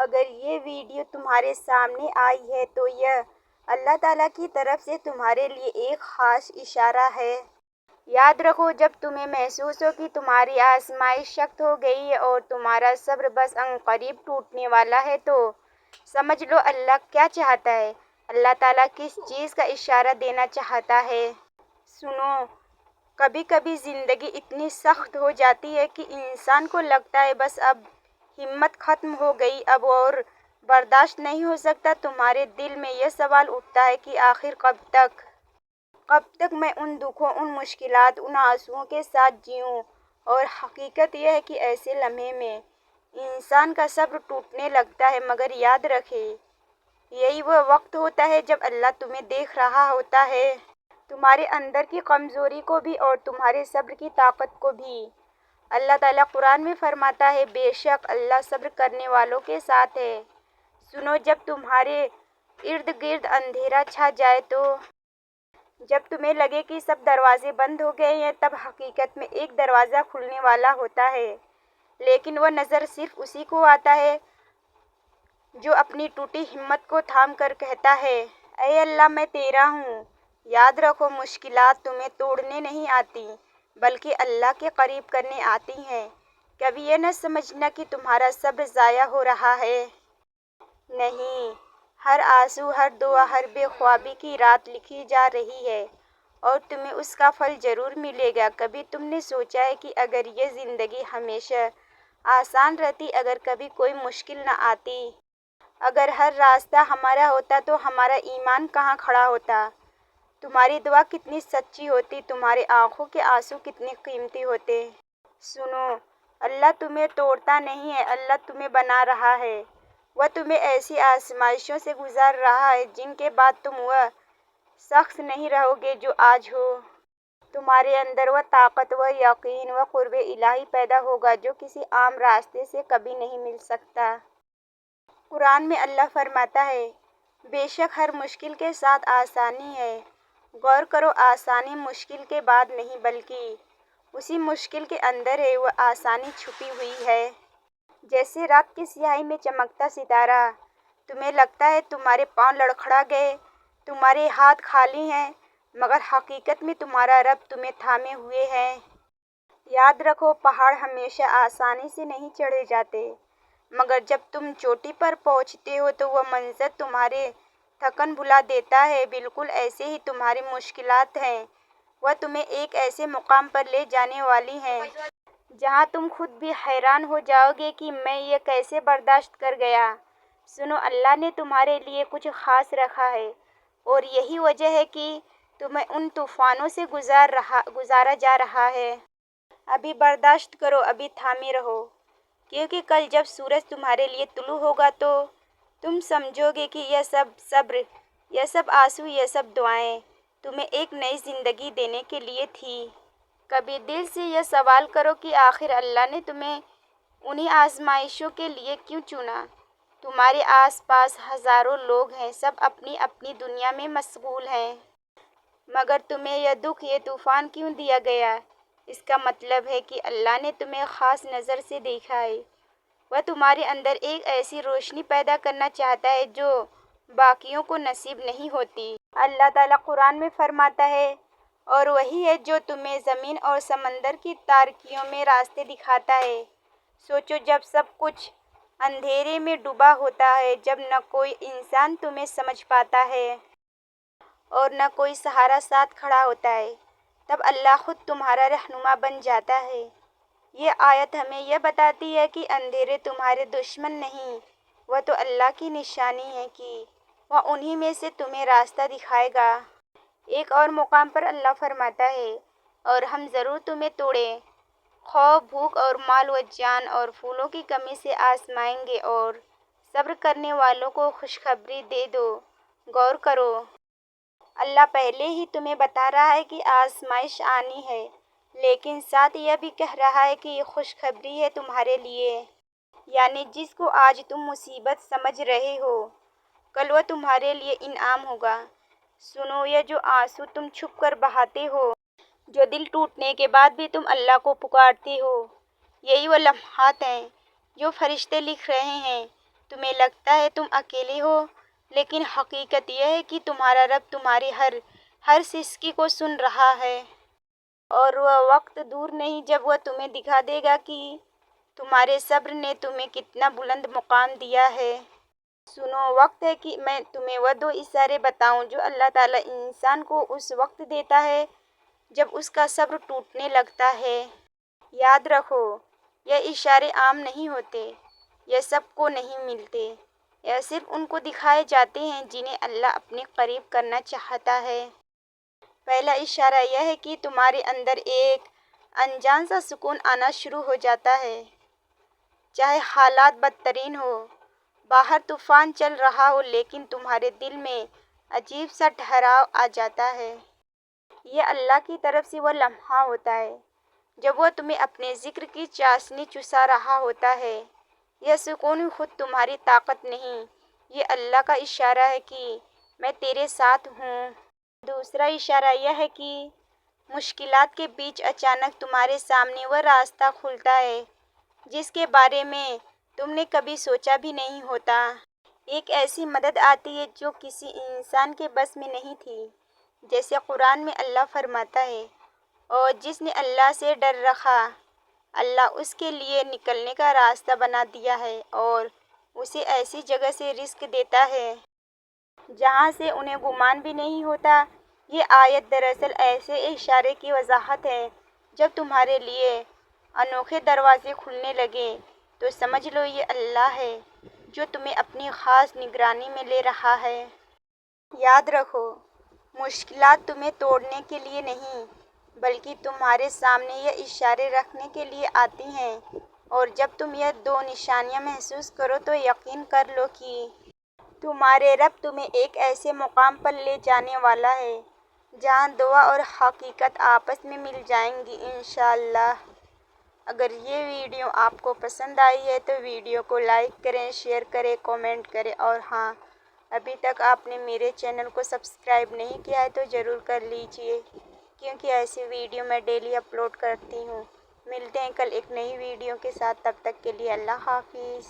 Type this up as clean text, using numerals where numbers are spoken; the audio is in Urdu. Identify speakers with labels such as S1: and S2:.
S1: اگر یہ ویڈیو تمہارے سامنے آئی ہے تو یہ اللہ تعالیٰ کی طرف سے تمہارے لیے ایک خاص اشارہ ہے۔ یاد رکھو، جب تمہیں محسوس ہو کہ تمہاری آزمائش سخت ہو گئی ہے اور تمہارا صبر بس عنقریب ٹوٹنے والا ہے تو سمجھ لو اللہ کیا چاہتا ہے، اللہ تعالیٰ کس چیز کا اشارہ دینا چاہتا ہے۔ سنو، کبھی کبھی زندگی اتنی سخت ہو جاتی ہے کہ انسان کو لگتا ہے بس اب ہمت ختم ہو گئی، اب اور برداشت نہیں ہو سکتا۔ تمہارے دل میں یہ سوال اٹھتا ہے کہ آخر کب تک؟ کب تک میں ان دکھوں، ان مشکلات، ان آنسوؤں کے ساتھ جیوں؟ اور حقیقت یہ ہے کہ ایسے لمحے میں انسان کا صبر ٹوٹنے لگتا ہے، مگر یاد رکھے یہی وہ وقت ہوتا ہے جب اللہ تمہیں دیکھ رہا ہوتا ہے، تمہارے اندر کی کمزوری کو بھی اور تمہارے صبر کی طاقت کو بھی۔ اللہ تعالیٰ قرآن میں فرماتا ہے، بے شک اللہ صبر کرنے والوں کے ساتھ ہے۔ سنو، جب تمہارے ارد گرد اندھیرا چھا جائے تو جب تمہیں لگے کہ سب دروازے بند ہو گئے ہیں، تب حقیقت میں ایک دروازہ کھلنے والا ہوتا ہے، لیکن وہ نظر صرف اسی کو آتا ہے جو اپنی ٹوٹی ہمت کو تھام کر کہتا ہے، اے اللہ میں تیرا ہوں۔ یاد رکھو، مشکلات تمہیں توڑنے نہیں آتی بلکہ اللہ کے قریب کرنے آتی ہیں۔ کبھی یہ نہ سمجھنا کہ تمہارا صبر ضائع ہو رہا ہے۔ نہیں، ہر آنسو، ہر دعا، ہر بے خوابی کی رات لکھی جا رہی ہے اور تمہیں اس کا پھل ضرور ملے گا۔ کبھی تم نے سوچا ہے کہ اگر یہ زندگی ہمیشہ آسان رہتی، اگر کبھی کوئی مشکل نہ آتی، اگر ہر راستہ ہمارا ہوتا تو ہمارا ایمان کہاں کھڑا ہوتا؟ تمہاری دعا کتنی سچی ہوتی، تمہاری آنکھوں کے آنسو کتنے قیمتی ہوتے۔ سنو، اللہ تمہیں توڑتا نہیں ہے، اللہ تمہیں بنا رہا ہے۔ وہ تمہیں ایسی آزمائشوں سے گزار رہا ہے جن کے بعد تم وہ شخص نہیں رہو گے جو آج ہو۔ تمہارے اندر وہ طاقت، وہ یقین، وہ قرب الہی پیدا ہوگا جو کسی عام راستے سے کبھی نہیں مل سکتا۔ قرآن میں اللہ فرماتا ہے، بے شک ہر مشکل کے ساتھ آسانی ہے۔ غور کرو، آسانی مشکل کے بعد نہیں بلکہ اسی مشکل کے اندر ہے، وہ آسانی چھپی ہوئی ہے۔ جیسے رات کی سیاہی میں چمکتا ستارہ، تمہیں لگتا ہے تمہارے پاؤں لڑکھڑا گئے، تمہارے ہاتھ خالی ہیں، مگر حقیقت میں تمہارا رب تمہیں تھامے ہوئے ہے۔ یاد رکھو، پہاڑ ہمیشہ آسانی سے نہیں چڑھے جاتے، مگر جب تم چوٹی پر پہنچتے ہو تو وہ منظر تمہارے تھکن بھلا دیتا ہے۔ بالکل ایسے ہی تمہاری مشکلات ہیں، وہ تمہیں ایک ایسے مقام پر لے جانے والی ہیں جہاں تم خود بھی حیران ہو جاؤ گے کہ میں یہ کیسے برداشت کر گیا۔ سنو، اللہ نے تمہارے لیے کچھ خاص رکھا ہے اور یہی وجہ ہے کہ تمہیں ان طوفانوں سے گزارا جا رہا ہے۔ ابھی برداشت کرو، ابھی تھامے رہو، کیونکہ کل جب سورج تمہارے لیے طلوع ہوگا تو تم سمجھو گے کہ یہ سب صبر، یہ سب آنسو، یہ سب دعائیں تمہیں ایک نئی زندگی دینے کے لیے تھی۔ کبھی دل سے یہ سوال کرو کہ آخر اللہ نے تمہیں انہی آزمائشوں کے لیے کیوں چنا؟ تمہارے آس پاس ہزاروں لوگ ہیں، سب اپنی اپنی دنیا میں مشغول ہیں، مگر تمہیں یہ دکھ، یہ طوفان کیوں دیا گیا؟ اس کا مطلب ہے کہ اللہ نے تمہیں خاص نظر سے دیکھا ہے، وہ تمہارے اندر ایک ایسی روشنی پیدا کرنا چاہتا ہے جو باقیوں کو نصیب نہیں ہوتی۔ اللہ تعالیٰ قرآن میں فرماتا ہے، اور وہی ہے جو تمہیں زمین اور سمندر کی تاریکیوں میں راستے دکھاتا ہے۔ سوچو، جب سب کچھ اندھیرے میں ڈوبا ہوتا ہے، جب نہ کوئی انسان تمہیں سمجھ پاتا ہے اور نہ کوئی سہارا ساتھ کھڑا ہوتا ہے، تب اللہ خود تمہارا رہنما بن جاتا ہے۔ یہ آیت ہمیں یہ بتاتی ہے کہ اندھیرے تمہارے دشمن نہیں، وہ تو اللہ کی نشانی ہے کہ وہ انہی میں سے تمہیں راستہ دکھائے گا۔ ایک اور مقام پر اللہ فرماتا ہے، اور ہم ضرور تمہیں توڑیں، خوف، بھوک اور مال و جان اور پھولوں کی کمی سے آزمائیں گے، اور صبر کرنے والوں کو خوشخبری دے دو۔ غور کرو، اللہ پہلے ہی تمہیں بتا رہا ہے کہ آزمائش آنی ہے، لیکن ساتھ یہ بھی کہہ رہا ہے کہ یہ خوشخبری ہے تمہارے لیے، یعنی جس کو آج تم مصیبت سمجھ رہے ہو، کل وہ تمہارے لیے انعام ہوگا۔ سنو، یہ جو آنسو تم چھپ کر بہاتے ہو، جو دل ٹوٹنے کے بعد بھی تم اللہ کو پکارتے ہو، یہی وہ لمحات ہیں جو فرشتے لکھ رہے ہیں۔ تمہیں لگتا ہے تم اکیلے ہو، لیکن حقیقت یہ ہے کہ تمہارا رب تمہاری ہر سسکی کو سن رہا ہے، اور وہ وقت دور نہیں جب وہ تمہیں دکھا دے گا کہ تمہارے صبر نے تمہیں کتنا بلند مقام دیا ہے۔ سنو، وقت ہے کہ میں تمہیں وہ 2 اشارے بتاؤں جو اللہ تعالیٰ انسان کو اس وقت دیتا ہے جب اس کا صبر ٹوٹنے لگتا ہے۔ یاد رکھو، یہ اشارے عام نہیں ہوتے، یہ سب کو نہیں ملتے، یہ صرف ان کو دکھائے جاتے ہیں جنہیں اللہ اپنے قریب کرنا چاہتا ہے۔ پہلا اشارہ یہ ہے کہ تمہارے اندر ایک انجان سا سکون آنا شروع ہو جاتا ہے، چاہے حالات بدترین ہو، باہر طوفان چل رہا ہو، لیکن تمہارے دل میں عجیب سا ٹھہراؤ آ جاتا ہے۔ یہ اللہ کی طرف سے وہ لمحہ ہوتا ہے جب وہ تمہیں اپنے ذکر کی چاشنی چسا رہا ہوتا ہے۔ یہ سکون خود تمہاری طاقت نہیں، یہ اللہ کا اشارہ ہے کہ میں تیرے ساتھ ہوں۔ دوسرا اشارہ یہ ہے کہ مشکلات کے بیچ اچانک تمہارے سامنے وہ راستہ کھلتا ہے جس کے بارے میں تم نے کبھی سوچا بھی نہیں ہوتا۔ ایک ایسی مدد آتی ہے جو کسی انسان کے بس میں نہیں تھی، جیسے قرآن میں اللہ فرماتا ہے، اور جس نے اللہ سے ڈر رکھا، اللہ اس کے لیے نکلنے کا راستہ بنا دیا ہے اور اسے ایسی جگہ سے رزق دیتا ہے جہاں سے انہیں گمان بھی نہیں ہوتا۔ یہ آیت دراصل ایسے اشارے کی وضاحت ہے، جب تمہارے لیے انوکھے دروازے کھلنے لگے تو سمجھ لو یہ اللہ ہے جو تمہیں اپنی خاص نگرانی میں لے رہا ہے۔ یاد رکھو، مشکلات تمہیں توڑنے کے لیے نہیں، بلکہ تمہارے سامنے یہ اشارے رکھنے کے لیے آتی ہیں، اور جب تم یہ 2 نشانیاں محسوس کرو تو یقین کر لو کہ تمہارے رب تمہیں ایک ایسے مقام پر لے جانے والا ہے جہاں دعا اور حقیقت آپس میں مل جائیں گی انشاءاللہ۔ اگر یہ ویڈیو آپ کو پسند آئی ہے تو ویڈیو کو لائک کریں، شیئر کریں، کامنٹ کریں، اور ہاں، ابھی تک آپ نے میرے چینل کو سبسکرائب نہیں کیا ہے تو ضرور کر لیجئے، کیونکہ ایسی ویڈیو میں ڈیلی اپلوڈ کرتی ہوں۔ ملتے ہیں کل ایک نئی ویڈیو کے ساتھ، تب تک کے لیے اللہ حافظ۔